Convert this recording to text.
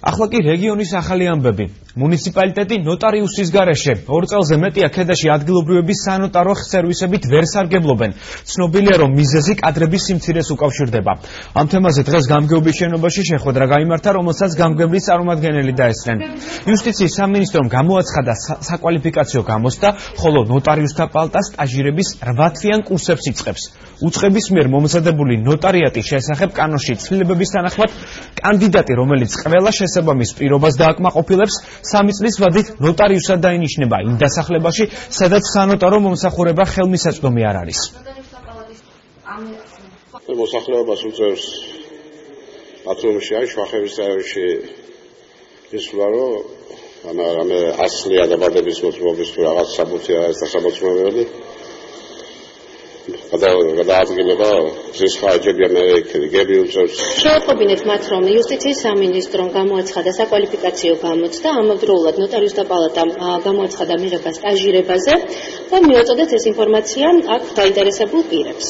ახლა კი რეგიონის ახალი ამბები. მუნიციპალიტეტი ნოტარიუსის გარეშე 2 წელზე მეტია ქედაში ადგილობრივების სანოტარო სერვისებით ვერ სარგებლობენ. ცნობილია, რომ მიზეზი კადრების სიმცირეს უკავშირდება. ამ თემაზე დღეს გამგეობის შენობაში შეხვედრა გაიმართა, რომელსაც გამგეობის წარმომადგენელი დაესწრნენ. იუსტიციის სამინისტრომ გამოაცხადა საკვალიფიკაციო გამოცდა, ხოლო ნოტარიუსთა პალატა სტაჟირების 8 თვიან კურსებს იწყებს. უწყების მიერ მომზადებული ნოტარიატის შესახებ კანონში ცვლილებების თანახმად კანდიდატი, რომელიც ყველა შესაბამის პირობას დააკმაყოფილებს, 3 წლის ვადით ნოტარიუსად დაინიშნება იმ დასახლებაში, სადაც სანოტარო მომსახურება ხელმისაწვდომი არ არის. მოსახლეობას უწევს ათრომში არის შვახების რაიონში ისვლა, რომ ამე ასლია დაბადების მოწმობის თუ რაღაც საბუთი არის და სამოწმებელი გადაადგილება ზის ხარჯები ამერიკელი უწევს. შევატყობინეთ მათ, რომ იუსტიციის სამინისტრომ გამოაცხადა საკვალიფიკაციო გამოცდა, ამავდროულად ნოტარიუსთა პალატამ გამოაცხადა მიღება სტაჟირებაზე და მიუწოდეთ ეს ინფორმაცია აქ დაინტერესებულ პირებს.